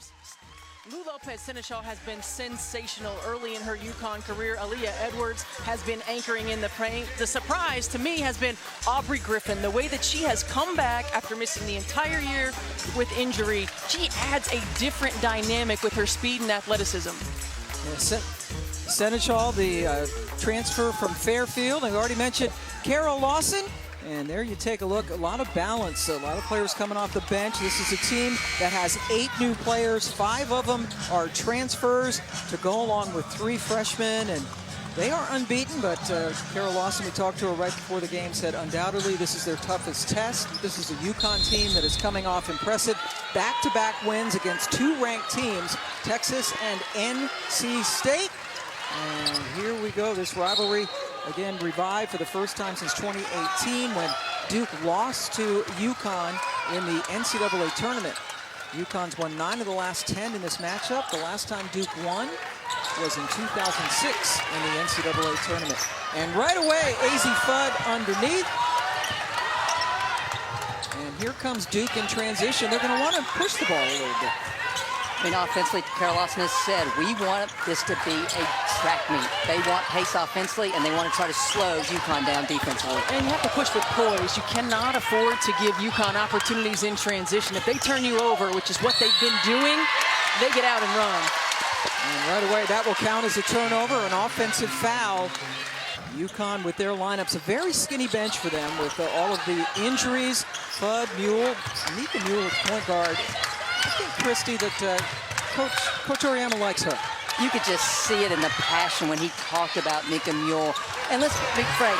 players. Lou Lopez-Senechal has been sensational early in her UConn career. Aaliyah Edwards has been anchoring in the paint. The surprise to me has been Aubrey Griffin. The way that she has come back after missing the entire year with injury, she adds a different dynamic with her speed and athleticism. Senechal, the transfer from Fairfield. I already mentioned Carol Lawson. And there you take a look, a lot of balance, a lot of players coming off the bench. This is a team that has 8 new players. 5 of them are transfers to go along with 3 freshmen. And they are unbeaten, but Carol Lawson, we talked to her right before the game, said undoubtedly this is their toughest test. This is a UConn team that is coming off impressive back-to-back wins against 2 ranked teams, Texas and NC State. And here we go, this rivalry again revived for the first time since 2018 when Duke lost to UConn in the NCAA tournament. UConn's won 9 of the last 10 in this matchup. The last time Duke won was in 2006 in the NCAA tournament. And right away, Azzi Fudd underneath. And here comes Duke in transition. They're going to want to push the ball a little bit. I mean, offensively, Carol Lawson has said, we want this to be a track meet. They want pace offensively, and they want to try to slow UConn down defensively. And you have to push with poise. You cannot afford to give UConn opportunities in transition. If they turn you over, which is what they've been doing, they get out and run. And right away, that will count as a turnover, an offensive foul. UConn with their lineups, a very skinny bench for them with all of the injuries. Fudd, Mule, Nika Mule at point guard. I think, Christy, that Coach Auriemma likes her. You could just see it in the passion when he talked about Nika Mule. And let's be frank,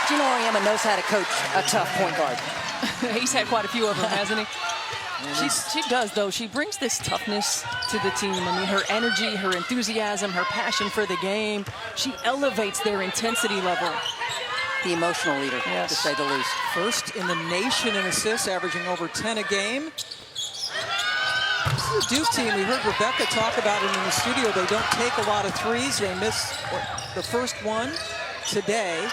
Geno Auriemma knows how to coach a tough point guard. He's had quite a few of them, hasn't he? She does, though. She brings this toughness to the team. I mean, her energy, her enthusiasm, her passion for the game. She elevates their intensity level. The emotional leader, yes, to say the least. First in the nation in assists, averaging over 10 a game. This is a Duke team. We heard Rebecca talk about it in the studio. They don't take a lot of threes. They missed the first one today.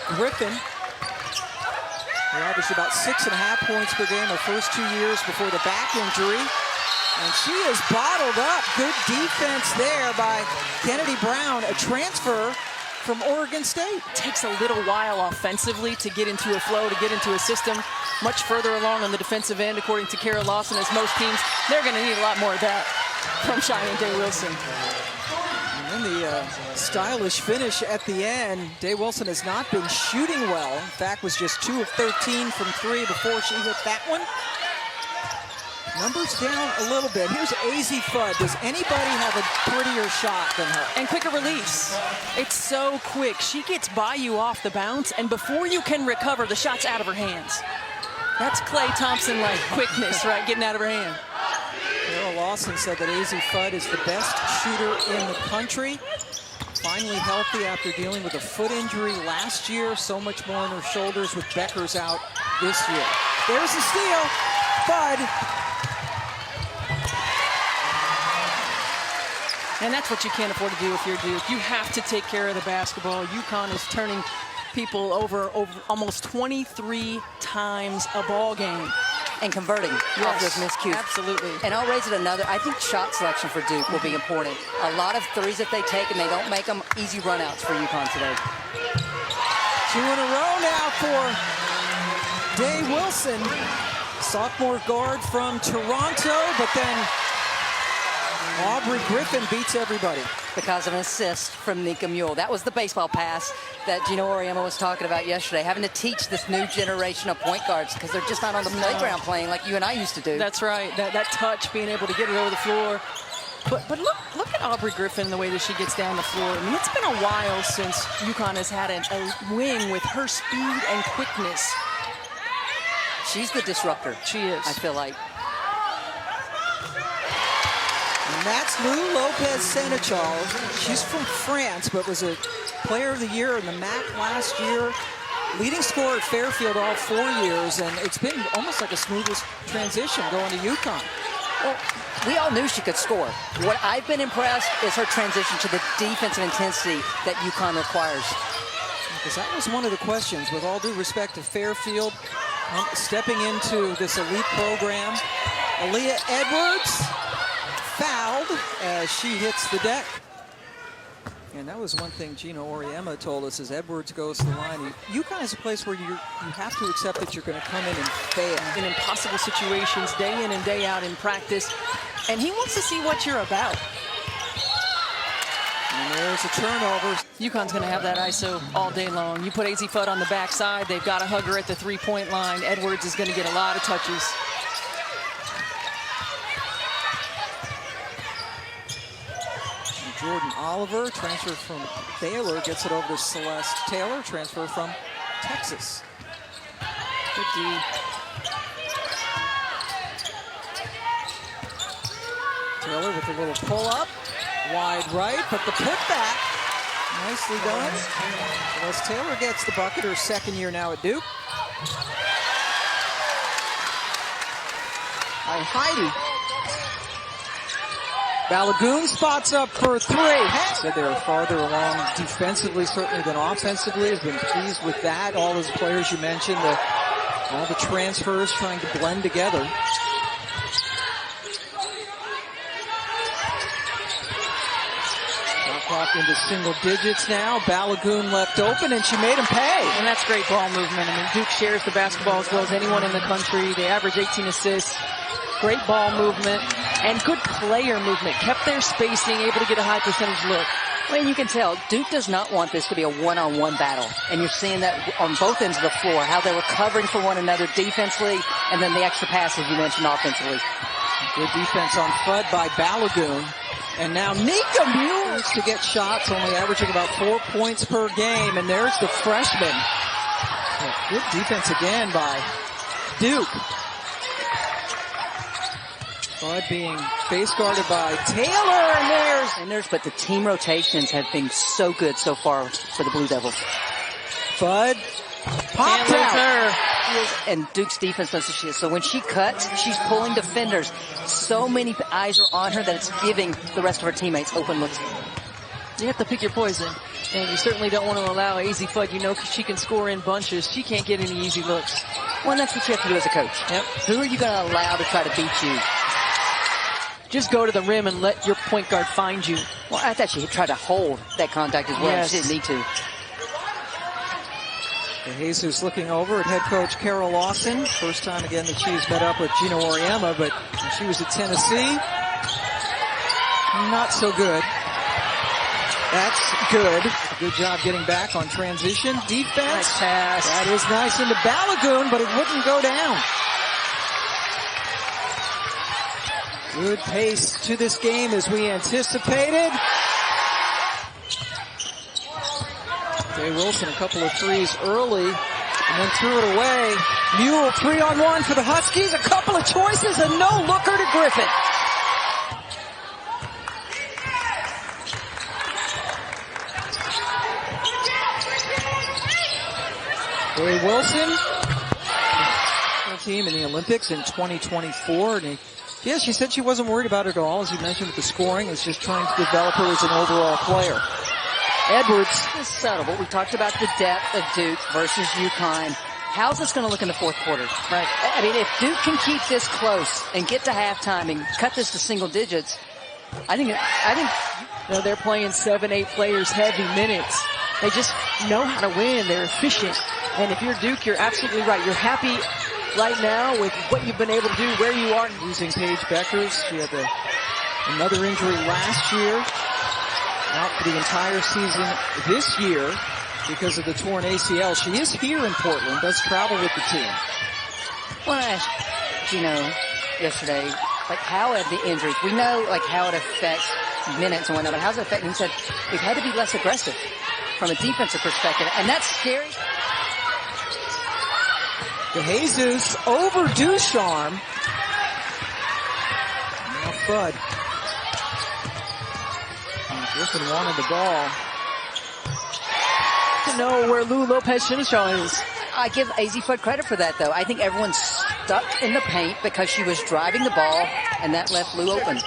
Griffin, who averaged about 6.5 points per game her first 2 years before the back injury. And she is bottled up. Good defense there by Kennedy Brown, a transfer from Oregon State. Takes a little while offensively to get into a flow, to get into a system. Much further along on the defensive end, according to Carol Lawson, as most teams, they're going to need a lot more of that from Shaeyann Day-Wilson. And then the stylish finish at the end. Day-Wilson has not been shooting well. In fact, was just 2 of 13 from 3 before she hit that one. Numbers down a little bit. Here's Azzi Fudd. Does anybody have a prettier shot than her? And quicker release. It's so quick. She gets by you off the bounce, and before you can recover, the shot's out of her hands. That's Klay Thompson-like quickness, right? Getting out of her hand. Carol Lawson said that Azzi Fudd is the best shooter in the country. Finally healthy after dealing with a foot injury last year. So much more on her shoulders with Beckers out this year. There's the steal. Fudd. And that's what you can't afford to do if you're Duke. You have to take care of the basketball. UConn is turning people over almost 23 times a ball game. And converting off those miscues. Absolutely. And I'll raise it another. I think shot selection for Duke will be important. A lot of threes that they take, and they don't make them easy runouts for UConn today. 2 in a row now for Day-Wilson. Sophomore guard from Toronto, but then Aubrey Griffin beats everybody. Because of an assist from Nika Mule. That was the baseball pass that Geno Auriemma was talking about yesterday, having to teach this new generation of point guards because they're just not on the playground playing like you and I used to do. That's right. That touch, being able to get it over the floor. But look at Aubrey Griffin, the way that she gets down the floor. I mean, it's been a while since UConn has had a wing with her speed and quickness. She's the disruptor. She is. I feel like. And that's Lou Lopez-Senechal. She's from France, but was a player of the year in the MAC last year. Leading scorer at Fairfield all 4 years, and it's been almost like a smoothest transition going to UConn. Well, we all knew she could score. What I've been impressed is her transition to the defensive intensity that UConn requires. Because that was one of the questions, with all due respect to Fairfield, stepping into this elite program. Aaliyah Edwards fouled as she hits the deck. And that was one thing Geno Auriemma told us as Edwards goes to the line. UConn is a place where you have to accept that you're going to come in and fail. In impossible situations, day in and day out in practice. And he wants to see what you're about. And there's a turnover. UConn's going to have that ISO all day long. You put Azzi Fudd on the backside, they've got to hug her at the three-point line. Edwards is going to get a lot of touches. Jordan Oliver, transfer from Baylor, gets it over to Celeste Taylor, transfer from Texas. Good D. Taylor with a little pull-up, wide right, but the putback, nicely done. Celeste Taylor gets the bucket, her second year now at Duke. Heidi. Balogun spots up for three. Said they were farther along defensively, certainly, than offensively. Has been pleased with that. All those players you mentioned, all the transfers trying to blend together. Shot clock into single digits now. Balogun left open, and she made him pay. And that's great ball movement. I mean, Duke shares the basketball as well as anyone in the country. They average 18 assists. Great ball movement and good player movement. Kept their spacing, able to get a high percentage look. Well, you can tell Duke does not want this to be a one-on-one battle. And you're seeing that on both ends of the floor, how they were covering for one another defensively and then the extra passes you mentioned offensively. Good defense on Fudd by Balogun. And now Nika Mules to get shots, only averaging about 4 points per game. And there's the freshman. Good defense again by Duke. Fudd being face guarded by Taylor, and but the team rotations have been so good so far for the Blue Devils. Fudd popped out. And Duke's defense does what she is. So when she cuts, she's pulling defenders. So many eyes are on her that it's giving the rest of her teammates open looks. You have to pick your poison. And you certainly don't want to allow Azzi Fudd, you know, she can score in bunches. She can't get any easy looks. Well, and that's what you have to do as a coach. Yep. Who are you going to allow to try to beat you? Just go to the rim and let your point guard find you. Well, I thought she tried to hold that contact as well. Yes. She didn't need to. Jesus looking over at head coach Carol Lawson. First time again that she's met up with Geno Auriemma, but when she was at Tennessee, not so good. That's good. Good job getting back on transition. Defense. Nice pass. That is nice into Balogun, but it wouldn't go down. Good pace to this game as we anticipated. Day-Wilson, a couple of threes early, and then threw it away. Mule 3-on-1 for the Huskies. A couple of choices, a no-looker to Griffin. Day-Wilson, team in the Olympics in 2024, and yeah, she said she wasn't worried about it at all, as you mentioned with the scoring. It's just trying to develop her as an overall player. Edwards. It's subtle, but we talked about the depth of Duke versus UConn. How's this going to look in the fourth quarter? Right. I mean, if Duke can keep this close and get to halftime and cut this to single digits, I think you know, they're playing 7-8 players heavy minutes. They just know how to win. They're efficient. And if you're Duke, you're absolutely right. You're happy right now with what you've been able to do, where you are. Losing Paige Beckers. She had another injury last year. Out for the entire season this year because of the torn ACL. She is here in Portland, does travel with the team. Well, I asked Geno yesterday, like, how have the injuries, we know, like, how it affects minutes and whatnot, but how's it affecting? He said, we've had to be less aggressive from a defensive perspective, and that's scary. De Jesus over Ducharme. Now Fudd. Griffin wanted the ball. To know where Lopez-Senechal is. I give Azzi Fudd credit for that, though. I think everyone's stuck in the paint because she was driving the ball, and that left Lou open.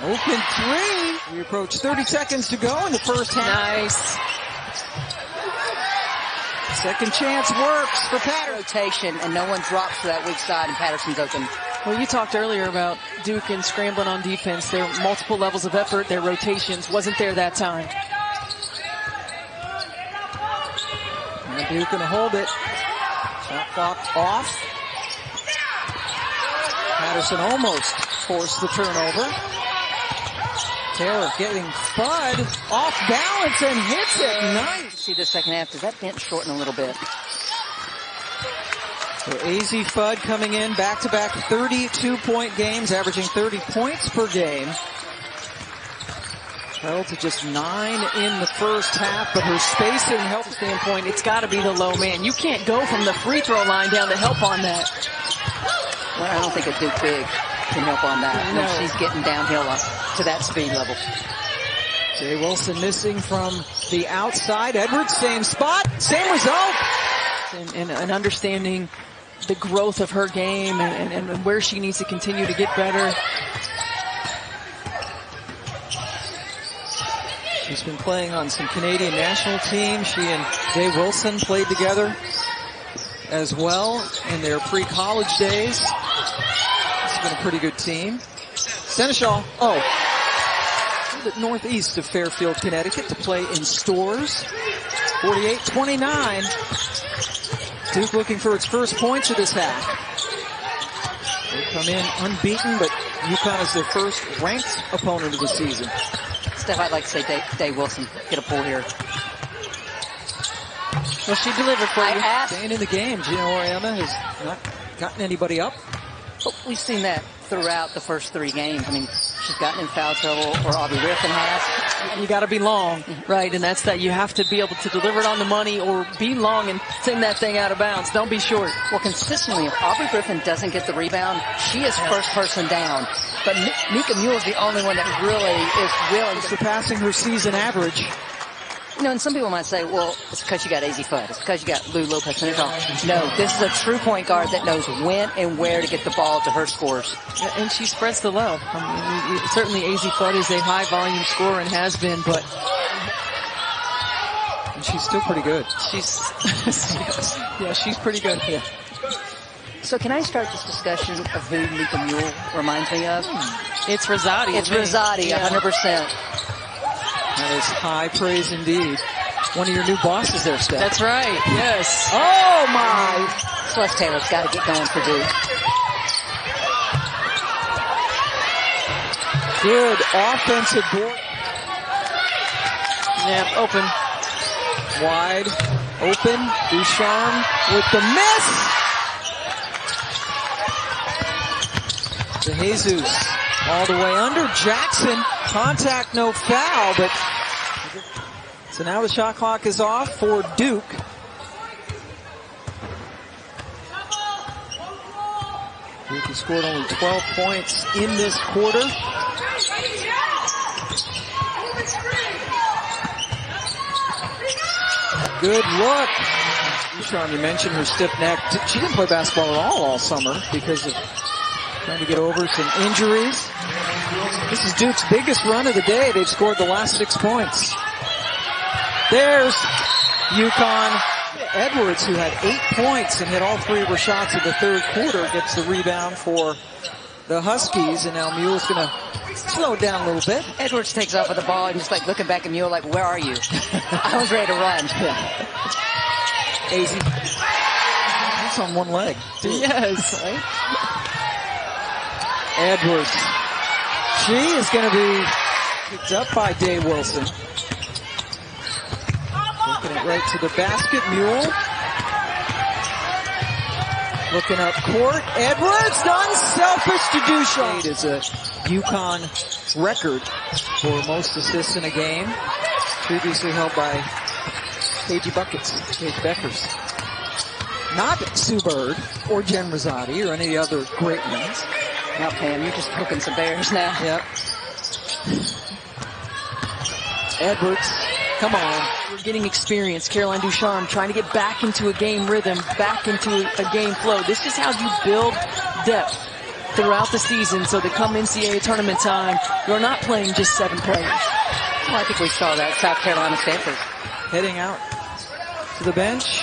Open three. We approach 30 seconds to go in the first half. Nice. Second chance works for Patterson. Rotation, and no one drops to that weak side, and Patterson's open. Well, you talked earlier about Duke and scrambling on defense. There were multiple levels of effort. Their rotations wasn't there that time. And Duke going to hold it. Shot clock off. Patterson almost forced the turnover. Taylor getting Fudd off balance and hits it. Nice. See the second half. Does that bench shorten a little bit? So Azzi Fudd coming in back-to-back 32-point games, averaging 30 points per game. Held to just 9 in the first half, but her spacing helps. Standpoint, it's got to be the low man. You can't go from the free throw line down to help on that. Well, I don't think a Duke big can help on that. No. She's getting downhill to that speed level. Day-Wilson missing from the outside. Edwards, same spot, same result. And understanding the growth of her game and where she needs to continue to get better. She's been playing on some Canadian national teams. She and Day-Wilson played together as well in their pre-college days. It's been a pretty good team. Senechal, northeast of Fairfield, Connecticut, to play in Stores. 48-29. Duke looking for its first points of this half. They come in unbeaten, but UConn is their first ranked opponent of the season. Steph, I'd like to say Day-Wilson get a pull here. Well, she delivered for you. Staying in the game. Geno Auriemma has not gotten anybody up. But we've seen that throughout the first 3 games. I mean, she's gotten in foul trouble, or Aubrey Griffin has. And you got to be long, right? And that's that you have to be able to deliver it on the money or be long and send that thing out of bounds. Don't be short. Well, consistently, if Aubrey Griffin doesn't get the rebound, she is first person down. But Mika Mule is the only one that really is willing to surpassing her season average. You know, and some people might say, well, it's because you got Azzi Fudd. It's because you got Lopez-Senechal. No, this is a true point guard that knows when and where to get the ball to her scores. Yeah, and she spreads the love. I mean, certainly Azzi Fudd is a high-volume scorer and has been, but... And she's still pretty good. She's pretty good. Yeah. So can I start this discussion of who Mika Mule reminds me of? It's Rosati. It's Rosati, 100%. That is high praise indeed. One of your new bosses there, Steph. That's right, yes. Oh, my. Celeste Taylor's got to get going for Duke. Good offensive board. Yeah, open. Wide open. Ducharme with the miss. To Jesus. All the way under. Jackson. Contact, no foul, but so now the shot clock is off for Duke. Duke has scored only 12 points in this quarter. Good look. Sean, you mentioned her stiff neck. She didn't play basketball at all summer because of trying to get over some injuries. This is Duke's biggest run of the day. They've scored the last 6 points. There's UConn. Edwards, who had 8 points and hit all 3 of her shots in the third quarter, gets the rebound for the Huskies. And now Mule's going to slow it down a little bit. Edwards takes off with the ball and just like looking back at Mule like, where are you? I was ready to run. Yeah. Azzi. That's on one leg, too. Yes. Right? Edwards. She is going to be picked up by Day-Wilson. Looking it right to the basket. Mule. Looking up court. Edwards, unselfish to Duchamp. It's a UConn record for most assists in a game. Previously held by Paige Beckers. Not Sue Bird or Jen Rosati or any of the other great ones. Now, Pam, you're just poking some bears now. Yep. Edwards, come on. We're getting experience. Caroline Ducharme trying to get back into a game rhythm, back into a game flow. This is how you build depth throughout the season so that come NCAA tournament time, you're not playing just 7 players. Well, I think we saw that South Carolina Stanford. Heading out to the bench.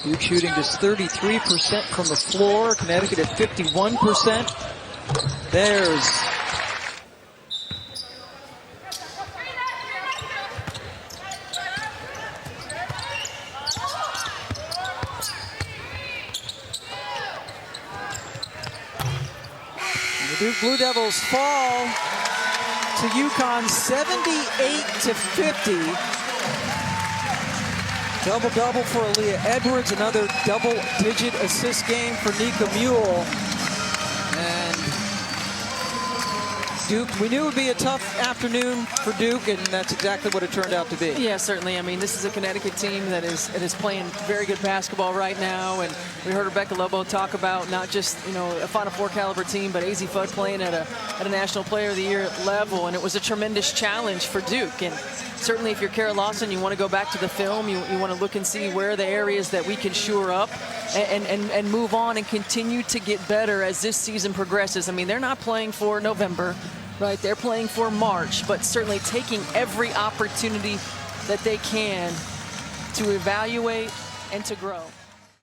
Duke shooting just 33% from the floor. Connecticut at 51%. There's the Duke Blue Devils fall to UConn 78-50. Double-double for Aaliyah Edwards, another double-digit assist game for Nika Mule. And Duke, we knew it would be a tough afternoon for Duke, and that's exactly what it turned out to be. Yeah, certainly. I mean, this is a Connecticut team that is playing very good basketball right now, and we heard Rebecca Lobo talk about not just, you know, a Final Four caliber team, but Azzi Fudd playing at a National Player of the Year level, and it was a tremendous challenge for Duke. And certainly if you're Kara Lawson, you want to go back to the film, you want to look and see where are the areas that we can shore up and move on and continue to get better as this season progresses. I mean, they're not playing for November, right? They're playing for March, but certainly taking every opportunity that they can to evaluate and to grow.